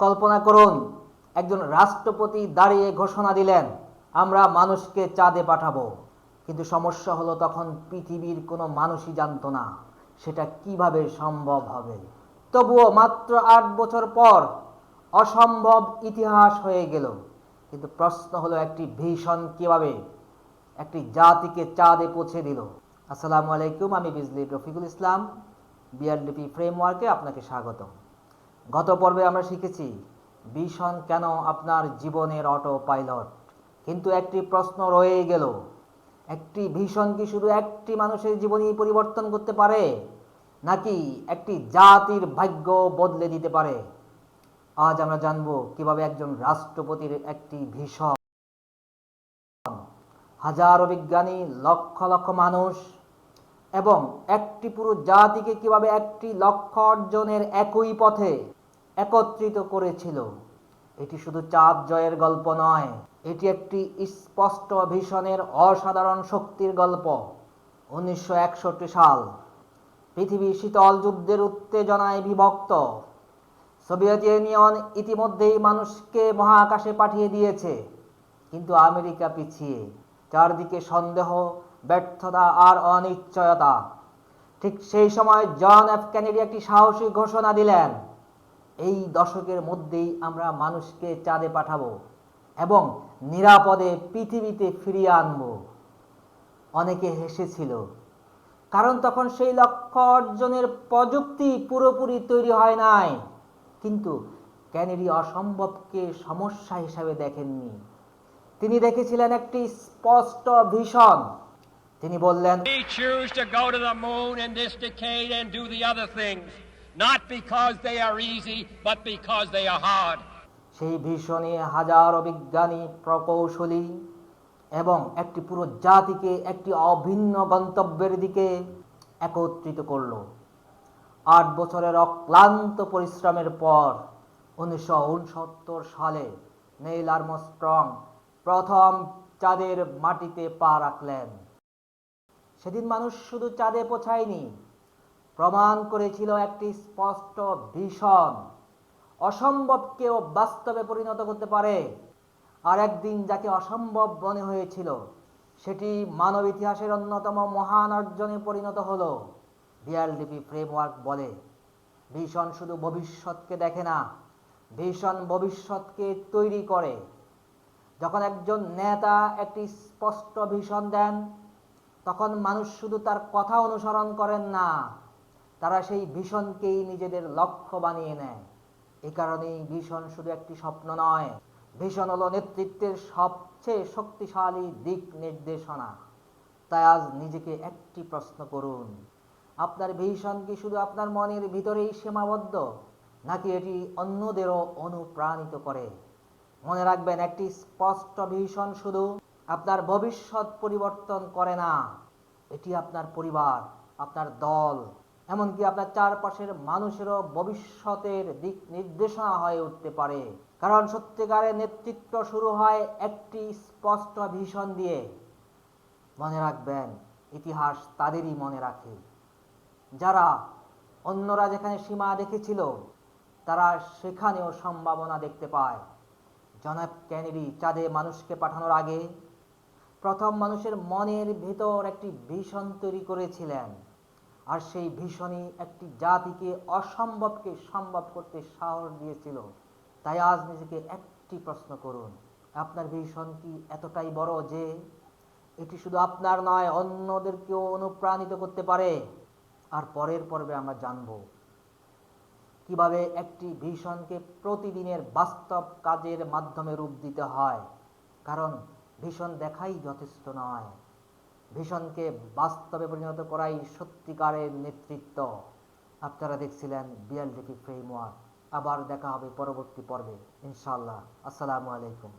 কল্পনা করুন, একজন রাষ্ট্রপতি দাঁড়িয়ে ঘোষণা দিলেন, আমরা মানুষকে চাঁদে পাঠাবো। কিন্তু সমস্যা হলো, তখন পৃথিবীর কোনো মানুষই জানতো না সেটা কিভাবে সম্ভব হবে। তবুও মাত্র 8 বছর পর অসম্ভব ইতিহাস হয়ে গেল। কিন্তু প্রশ্ন হলো, একটি ভিশন কিভাবে একটি জাতিকে চাঁদে পৌঁছে দিল। আসসালামু আলাইকুম, আমি বিজলি রফিকুল ইসলাম, বিআরডিপি ফ্রেমওয়ার্কে আপনাকে স্বাগত। গত পর্বে আমরা শিখেছি ভিশন কেন আপনার জীবনের অটো পাইলট। কিন্তু একটি প্রশ্ন রয়ে গেল, একটি ভিশন কি শুধু একটি মানুষের জীবনই পরিবর্তন করতে পারে, নাকি একটি জাতির ভাগ্য বদলে দিতে পারে? আজ আমরা জানব কিভাবে একজন রাষ্ট্রপতির একটি ভিশন হাজারো বিজ্ঞানী, লক্ষ লক্ষ মানুষ এবং একটি পুরো জাতিকে কিভাবে একটি লক্ষ্য অর্জনের একই পথে একত্রিত করেছিল। এটি শুধু চাঁদ জয়ের গল্প নয়, এটি একটি স্পষ্ট ভিশনের অসাধারণ শক্তির গল্প। 1961 সাল, পৃথিবী শীতল যুদ্ধের উত্তেজনায় বিভক্ত। সোভিয়েত ইউনিয়ন ইতিমধ্যেই মানুষকে মহাকাশে পাঠিয়ে দিয়েছে, কিন্তু আমেরিকা পিছিয়ে। চারদিকে সন্দেহ, ব্যর্থতা আর অনিশ্চয়তা। ঠিক সেই সময় জন এফ কেনেডি একটি সাহসী ঘোষণা দিলেন, এই দশকের মধ্যেই আমরা মানুষকে চাঁদে পাঠাবো এবং নিরাপদে পৃথিবীতে ফিরিয়ে আনব। অনেকে হেসেছিল, কারণ তখন সেই লক্ষ্য অর্জনের প্রযুক্তি পুরোপুরি তৈরি হয় নাই। কিন্তু কেনেডি অসম্ভবকে সমস্যা হিসাবে দেখেননি, তিনি দেখেছিলেন একটি স্পষ্ট ভিশন। তিনি বললেন, We choose to go to the moon in this decade and do the other things, not because they are easy, but because they are hard. সেই ভিশনে হাজারো বিজ্ঞানী, প্রকৌশলী এবং একটি পুরো জাতিকে একটি অভিন্ন গন্তব্যের দিকে একত্রিত করল। 8 বছরের অক্লান্ত পরিশ্রমের পর 1969 সালে নেইল আর্মস্ট্রং প্রথম চাঁদের মাটিতে পা রাখলেন। সেদিন মানুষ শুধু চাঁদে পৌঁছায়নি, প্রমাণ করেছিল একটি স্পষ্ট ভিশন অসম্ভবকেও বাস্তবে পরিণত করতে পারে। আর একদিন যাকে অসম্ভব মনে হয়েছিল, সেটি মানব ইতিহাসের অন্যতম মহান অর্জনে পরিণত হলো। বিআরডিপি ফ্রেমওয়ার্ক বলে, ভিশন শুধু ভবিষ্যৎকে দেখে না, ভিশন ভবিষ্যৎকে তৈরি করে। যখন একজন নেতা একটি স্পষ্ট ভিশন দেন, তখন মানুষ শুধু তার কথা অনুসরণ করেন না, তারা সেই ভিশনকেই নিজেদের লক্ষ্য বানিয়ে নেয়। এই কারণেই ভিশন শুধু একটি স্বপ্ন নয়, ভিশন হলো নেতৃত্বের সবচেয়ে শক্তিশালী দিক নির্দেশনা। তাই আজ নিজেকে একটি প্রশ্ন করুন, আপনার ভিশন কি শুধু আপনার মনের ভিতরেই সীমাবদ্ধ, নাকি এটি অন্যদেরও অনুপ্রাণিত করে? মনে রাখবেন, একটি স্পষ্ট ভিশন শুধু আপনার ভবিষ্যৎ পরিবর্তন করে না, এটি আপনার পরিবার, আপনার দল, এমনকি আপনার চারপাশের মানুষেরও ভবিষ্যতের দিক নির্দেশনা হয়ে উঠতে পারে। কারণ সত্যিকারের নেতৃত্ব শুরু হয় একটি স্পষ্ট ভিশন দিয়ে। মনে রাখবেন, ইতিহাস তাদেরই মনে রাখে যারা অন্যরা যেখানে সীমা দেখেছিল, তারা সেখানেও সম্ভাবনা দেখতে পায়। জন এফ কেনেডি চাঁদে মানুষকে পাঠানোর আগে প্রথম মানুষের মনের ভেতর একটি ভিশন তৈরি করেছিলেন, আর সেই ভিশনই একটি জাতিকে অসম্ভবকে সম্ভব করতে সাহস দিয়েছিল। তাই আজ নিজেকে একটি প্রশ্ন করুন, আপনার ভিশন কি এতটাই বড় যে এটি শুধু আপনার নয়, অন্যদেরকেও অনুপ্রাণিত করতে পারে? আর পরের পর্বে আমরা জানব কিভাবে একটি ভিশনকে প্রতিদিনের বাস্তব কাজের মাধ্যমে রূপ দিতে হয়। কারণ ভিশন দেখাই যথেষ্ট নয়, ভিশনকে বাস্তবে পরিণত করাই সত্যিকারের নেতৃত্ব। আপনারা দেখছিলেন বিআরডিপি ফ্রেমওয়ার্ক। আবার দেখা হবে পরবর্তী পর্বে ইনশাআল্লাহ। আসসালামু আলাইকুম।